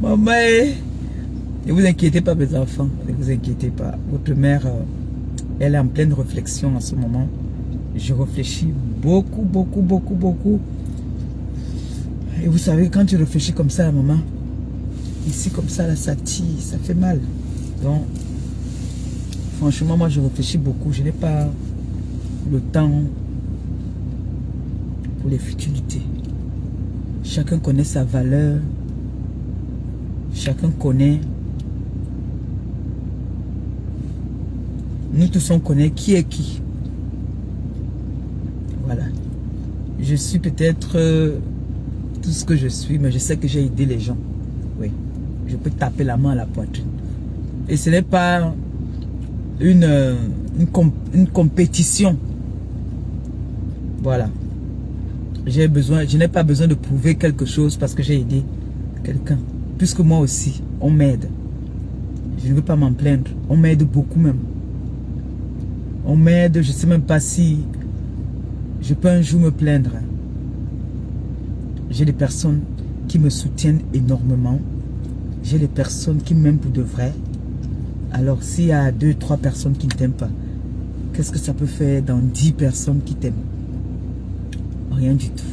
Maman, ne vous inquiétez pas, mes enfants. Ne vous inquiétez pas. Votre mère, elle est en pleine réflexion en ce moment. Je réfléchis beaucoup, beaucoup, beaucoup, beaucoup. Et vous savez, quand tu réfléchis comme ça, maman, ici comme ça, là, ça tire, ça fait mal. Donc, franchement, moi, je réfléchis beaucoup. Je n'ai pas le temps pour les futilités. Chacun connaît sa valeur. Chacun connaît. Nous tous, on connaît qui est qui. Voilà. Je suis peut-être tout ce que je suis, mais je sais que j'ai aidé les gens. Oui. Je peux taper la main à la poitrine. Et ce n'est pas une compétition. Voilà. Je n'ai pas besoin de prouver quelque chose parce que j'ai aidé quelqu'un. Puisque moi aussi, on m'aide. Je ne veux pas m'en plaindre. On m'aide beaucoup même. On m'aide, je ne sais même pas si je peux un jour me plaindre. J'ai des personnes qui me soutiennent énormément. J'ai des personnes qui m'aiment pour de vrai. Alors s'il y a 2, 3 personnes qui ne t'aiment pas, qu'est-ce que ça peut faire dans 10 personnes qui t'aiment? Rien du tout.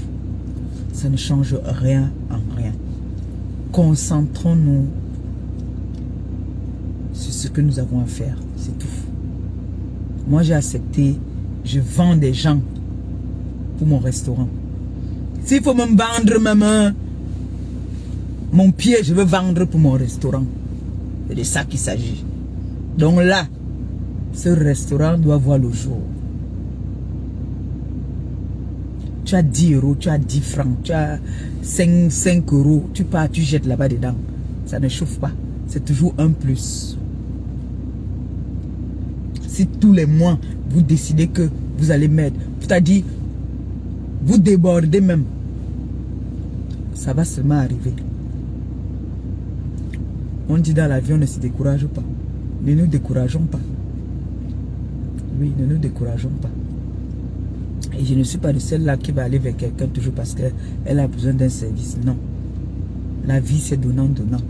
Ça ne change rien en rien. Concentrons-nous sur ce que nous avons à faire. C'est tout. Moi, j'ai accepté. Je vends des gens pour mon restaurant. S'il faut me vendre, maman, mon pied, je veux vendre pour mon restaurant. C'est de ça qu'il s'agit. Donc là, ce restaurant doit voir le jour. Tu as 10 euros, tu as 10 francs, tu as 5 euros, tu pars, tu jettes là-bas dedans. Ça ne chauffe pas. C'est toujours un plus. Si tous les mois, vous décidez que vous allez mettre, c'est-à-dire, vous débordez même, ça va seulement arriver. On dit dans la vie, on ne se décourage pas. Ne nous décourageons pas. Oui, ne nous décourageons pas. Et je ne suis pas de celle-là qui va aller vers quelqu'un toujours parce qu'elle a besoin d'un service. Non. La vie, c'est donnant-donnant.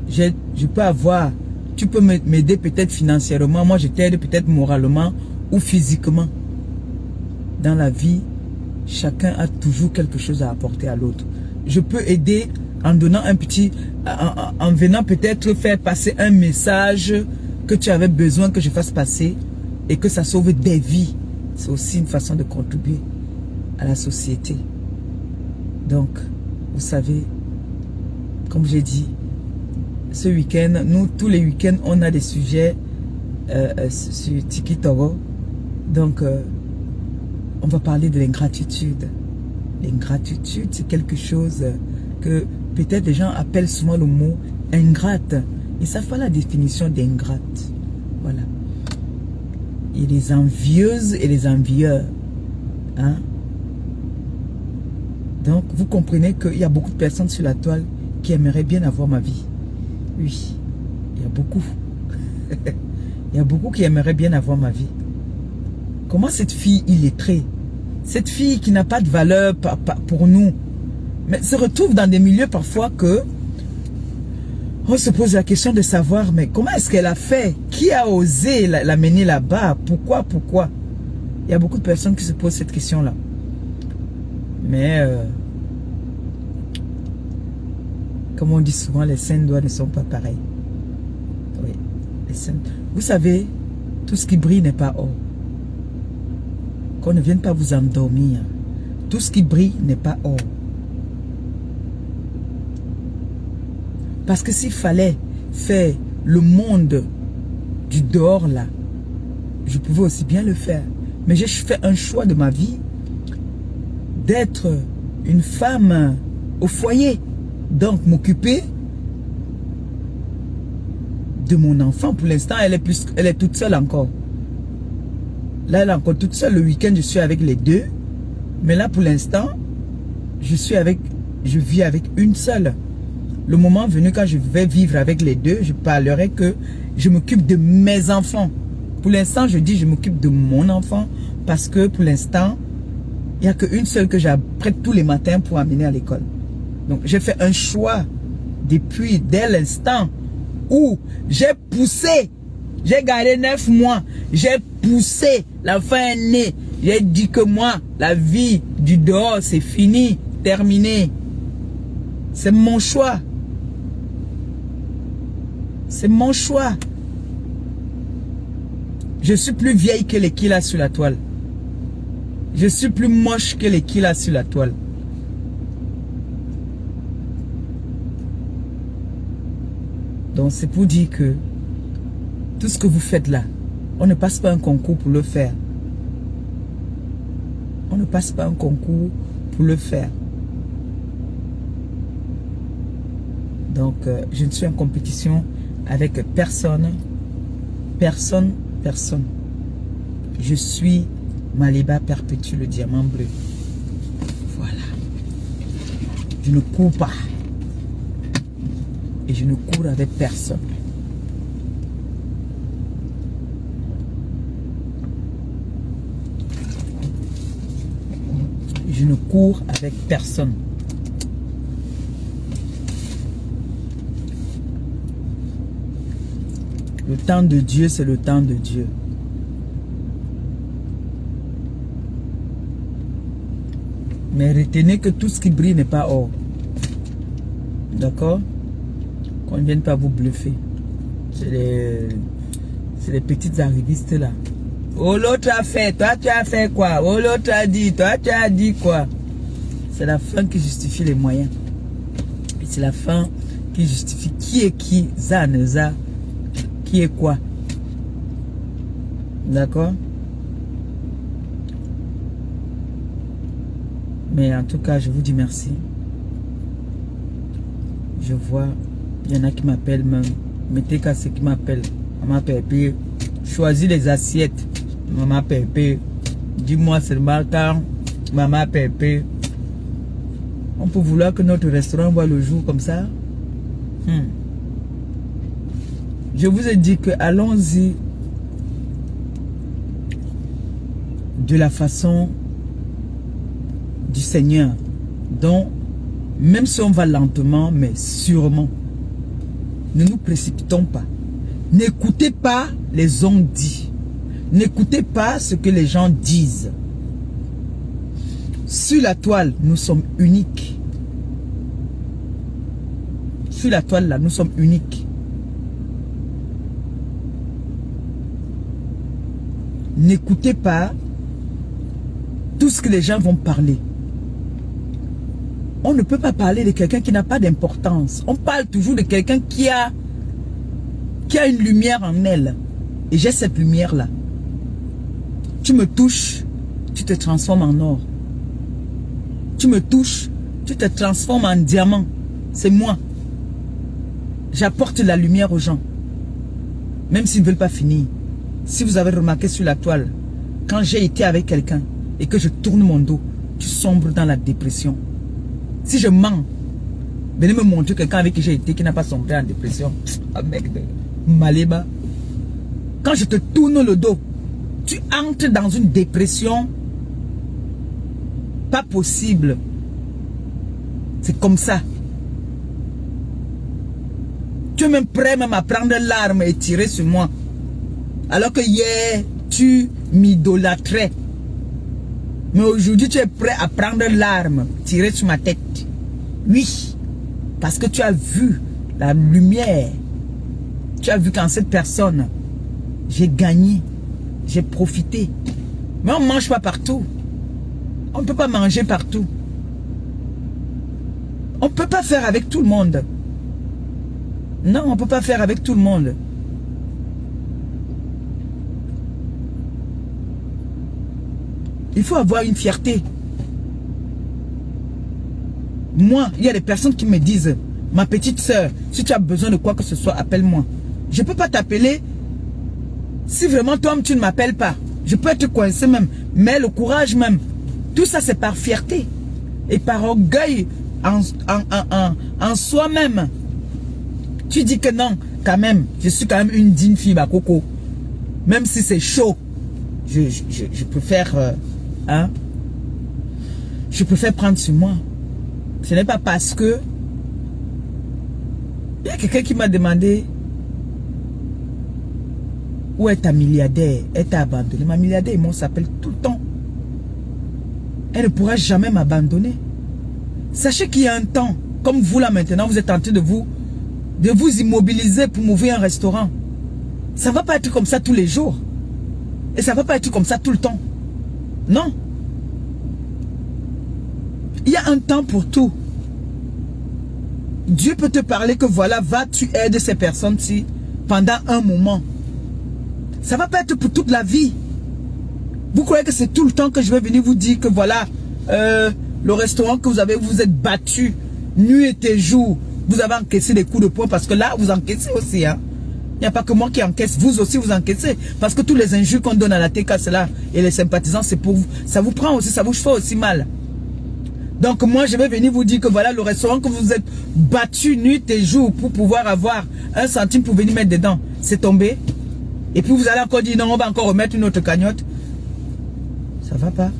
Je peux avoir, tu peux m'aider peut-être financièrement, moi je t'aide peut-être moralement ou physiquement. Dans la vie, chacun a toujours quelque chose à apporter à l'autre. Je peux aider en donnant un petit, en venant peut-être faire passer un message que tu avais besoin que je fasse passer et que ça sauve des vies. C'est aussi une façon de contribuer à la société. Donc, vous savez, comme j'ai dit, ce week-end, nous, tous les week-ends, on a des sujets sur TikTok. Donc, on va parler de l'ingratitude. L'ingratitude, c'est quelque chose que peut-être les gens appellent souvent le mot ingrate. Ils ne savent pas la définition d'ingrate. Voilà. Il y a les envieuses et les envieurs. Hein? Donc, vous comprenez qu'il y a beaucoup de personnes sur la toile qui aimeraient bien avoir ma vie. Oui, il y a beaucoup. Il y a beaucoup qui aimeraient bien avoir ma vie. Comment cette fille illettrée, cette fille qui n'a pas de valeur pour nous, mais se retrouve dans des milieux parfois que on se pose la question de savoir, mais comment est-ce qu'elle a fait? Qui a osé l'amener là-bas? Pourquoi? Il y a beaucoup de personnes qui se posent cette question-là. Mais, comme on dit souvent, les saints doigts ne sont pas pareils. Oui, les saints. Vous savez, tout ce qui brille n'est pas or. Qu'on ne vienne pas vous endormir. Tout ce qui brille n'est pas or. Parce que s'il fallait faire le monde du dehors là, je pouvais aussi bien le faire. Mais j'ai fait un choix de ma vie d'être une femme au foyer. Donc m'occuper de mon enfant. Pour l'instant, elle est toute seule encore. Là, elle est encore toute seule. Le week-end, je suis avec les deux. Mais là, pour l'instant, je vis avec une seule. Le moment venu, quand je vais vivre avec les deux, je parlerai que je m'occupe de mes enfants. Pour l'instant, je dis je m'occupe de mon enfant parce que pour l'instant, il n'y a qu'une seule que j'apprête tous les matins pour amener à l'école. Donc, j'ai fait un choix depuis, dès l'instant où j'ai poussé, j'ai gardé 9 mois, j'ai poussé, l'enfant est né, j'ai dit que moi, la vie du dehors, c'est fini, terminé. C'est mon choix. C'est mon choix. Je suis plus vieille que les qu'il a sur la toile. Je suis plus moche que les qu'il a sur la toile. Donc c'est pour dire que tout ce que vous faites là, on ne passe pas un concours pour le faire. On ne passe pas un concours pour le faire. Donc je ne suis en compétition avec personne. Personne. Je suis Maliba Perpétue, le diamant bleu. Voilà. Je ne cours pas. Et je ne cours avec personne. Je ne cours avec personne. Le temps de Dieu, c'est le temps de Dieu. Mais retenez que tout ce qui brille n'est pas or. D'accord? Qu'on ne vienne pas vous bluffer. C'est les petites arrivistes là. Oh, l'autre a fait, toi tu as fait quoi? Oh, l'autre a dit, toi tu as dit quoi? C'est la fin qui justifie les moyens. Et c'est la fin qui justifie qui est qui, ça, ne ça. Qui est quoi? D'accord? Mais en tout cas, je vous dis merci. Je vois, il y en a qui m'appellent même. Mettez qu'à ceux qui m'appellent. Maman Pépé, choisis les assiettes. Maman Pépé, dis-moi seulement quand Maman Pépé. On peut vouloir que notre restaurant voit le jour comme ça. Je vous ai dit que allons-y de la façon du Seigneur. Donc, même si on va lentement, mais sûrement, ne nous précipitons pas. N'écoutez pas les on-dit. N'écoutez pas ce que les gens disent. Sur la toile, nous sommes uniques. Sur la toile, là, nous sommes uniques. N'écoutez pas tout ce que les gens vont parler. On ne peut pas parler de quelqu'un qui n'a pas d'importance. On parle toujours de quelqu'un qui a une lumière en elle. Et j'ai cette lumière-là. Tu me touches, tu te transformes en or. Tu me touches, tu te transformes en diamant. C'est moi. J'apporte la lumière aux gens. Même s'ils ne veulent pas finir. Si vous avez remarqué sur la toile, quand j'ai été avec quelqu'un et que je tourne mon dos, tu sombres dans la dépression. Si je mens, venez me montrer quelqu'un avec qui j'ai été qui n'a pas sombré en dépression. Ah mec de Maliba. Quand je te tourne le dos, tu entres dans une dépression. Pas possible. C'est comme ça. Tu es même prêt même à prendre l'arme et tirer sur moi. Alors que hier, tu m'idolâtrais. Mais aujourd'hui, tu es prêt à prendre l'arme, tirer sur ma tête. Oui, parce que tu as vu la lumière. Tu as vu qu'en cette personne, j'ai gagné, j'ai profité. Mais on ne mange pas partout. On ne peut pas manger partout. On ne peut pas faire avec tout le monde. Non, on ne peut pas faire avec tout le monde. Il faut avoir une fierté. Moi, il y a des personnes qui me disent, ma petite soeur, si tu as besoin de quoi que ce soit, appelle-moi. Je ne peux pas t'appeler si vraiment toi, tu ne m'appelles pas. Je peux être coincé même, mais le courage même. Tout ça, c'est par fierté et par orgueil en soi-même. Tu dis que non, quand même, je suis quand même une digne fille, ma coco. Même si c'est chaud, je préfère... je préfère prendre sur moi. Ce n'est pas parce que Il y a quelqu'un qui m'a demandé où est ta milliardaire? Elle t'a abandonné. Ma milliardaire, il s'appelle tout le temps. Elle ne pourra jamais m'abandonner. Sachez qu'il y a un temps, comme vous là maintenant, vous êtes en train de vous immobiliser pour m'ouvrir un restaurant. Ça ne va pas être comme ça tous les jours. Et ça ne va pas être comme ça tout le temps. Non. Il y a un temps pour tout. Dieu peut te parler que voilà, va, tu aides ces personnes-ci pendant un moment. Ça ne va pas être pour toute la vie. Vous croyez que c'est tout le temps que je vais venir vous dire que voilà, le restaurant que vous avez, vous êtes battu nuit et jour. Vous avez encaissé des coups de poing parce que là, vous encaissez aussi. Hein. Il n'y a pas que moi qui encaisse, vous aussi vous encaissez. Parce que tous les injures qu'on donne à la TK, là, et les sympathisants, c'est pour vous. Ça vous prend aussi, ça vous fait aussi mal. Donc moi, je vais venir vous dire que voilà, le restaurant que vous êtes battu nuit et jour pour pouvoir avoir 1 centime pour venir mettre dedans, c'est tombé. Et puis vous allez encore dire non, on va encore remettre une autre cagnotte. Ça va pas,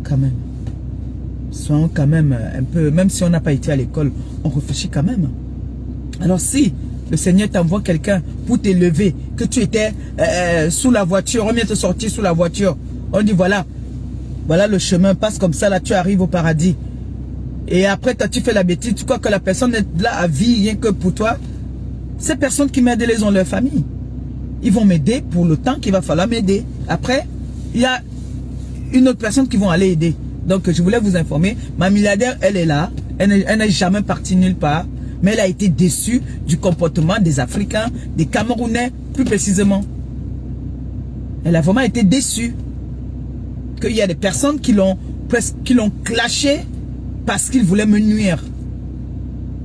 quand même. Soyons quand même un peu, même si on n'a pas été à l'école, on réfléchit quand même. Alors si le Seigneur t'envoie quelqu'un pour t'élever, que tu étais sous la voiture, on vient te sortir sous la voiture, on dit voilà, voilà le chemin, passe comme ça, là tu arrives au paradis. Et après toi tu fais la bêtise, tu crois que la personne est là à vie rien que pour toi. Ces personnes qui m'aident, elles ont leur famille. Ils vont m'aider pour le temps qu'il va falloir m'aider. Après, il y a une autre personne qui vont aller aider. Donc je voulais vous informer, ma milliardaire, elle est là, elle n'est jamais partie nulle part, mais elle a été déçue du comportement des Africains, des Camerounais, plus précisément. Elle a vraiment été déçue qu'il y a des personnes qui l'ont clashé parce qu'ils voulaient me nuire.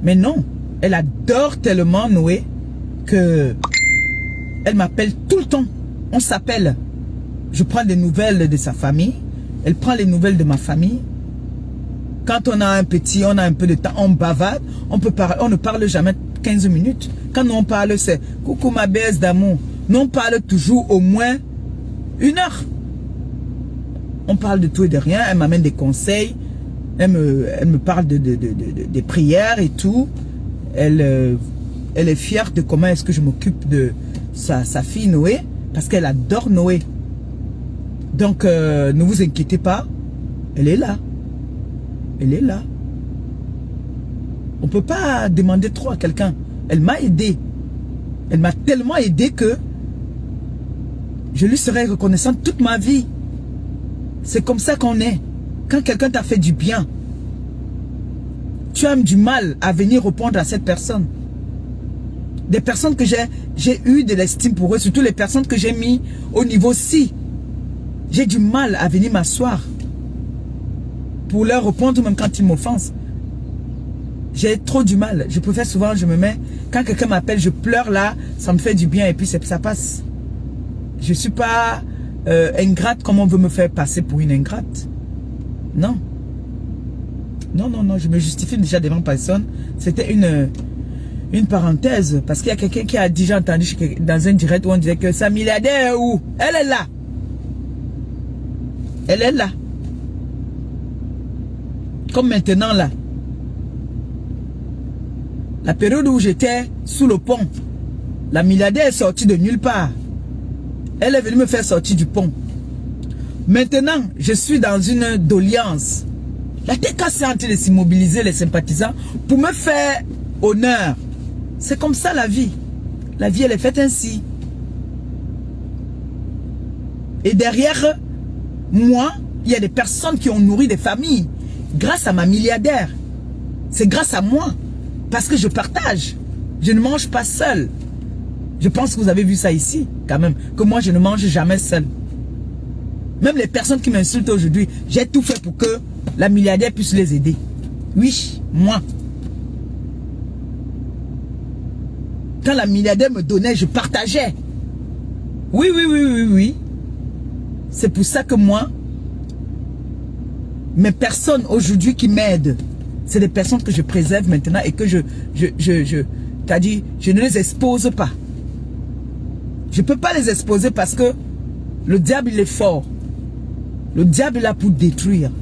Mais non, elle adore tellement Noé que elle m'appelle tout le temps. On s'appelle. Je prends des nouvelles de sa famille. Elle prend les nouvelles de ma famille. Quand on a un petit, on a un peu de temps, on bavarde. On ne parle jamais 15 minutes. Quand on parle, c'est coucou ma baisse d'amour. Nous, on parle toujours au moins 1 heure. On parle de tout et de rien. Elle m'amène des conseils. Elle me parle des prières et tout. Elle est fière de comment est-ce que je m'occupe de sa fille Noé. Parce qu'elle adore Noé. Donc, ne vous inquiétez pas. Elle est là. Elle est là. On ne peut pas demander trop à quelqu'un. Elle m'a aidé. Elle m'a tellement aidé que je lui serai reconnaissante toute ma vie. C'est comme ça qu'on est. Quand quelqu'un t'a fait du bien, tu as du mal à venir répondre à cette personne. Des personnes que j'ai eu de l'estime pour eux, surtout les personnes que j'ai mis au niveau C. J'ai du mal à venir m'asseoir pour leur répondre même quand ils m'offensent. J'ai trop du mal. Je préfère souvent, je me mets, quand quelqu'un m'appelle, je pleure là, ça me fait du bien et puis ça passe. Je ne suis pas ingrate comme on veut me faire passer pour une ingrate. Non. Non, non, non, je me justifie déjà devant personne. C'était une parenthèse. Parce qu'il y a quelqu'un qui a déjà entendu dans un direct où on disait que sa milliardaire est où? Elle est là. Elle est là. Comme maintenant là. La période où j'étais sous le pont, la milliardaire est sortie de nulle part. Elle est venue me faire sortir du pont. Maintenant, je suis dans une doléance. La TK est en train de s'immobiliser, les sympathisants, pour me faire honneur. C'est comme ça la vie. La vie, elle est faite ainsi. Et derrière moi, il y a des personnes qui ont nourri des familles. Grâce à ma milliardaire. C'est grâce à moi. Parce que je partage. Je ne mange pas seul. Je pense que vous avez vu ça ici, quand même. Que moi, je ne mange jamais seul. Même les personnes qui m'insultent aujourd'hui, j'ai tout fait pour que la milliardaire puisse les aider. Oui, moi. Quand la milliardaire me donnait, je partageais. Oui, oui, oui, oui, oui. C'est pour ça que moi, mes personnes aujourd'hui qui m'aident, c'est des personnes que je préserve maintenant et que je ne les expose pas. Je ne peux pas les exposer parce que le diable, il est fort. Le diable est là pour détruire.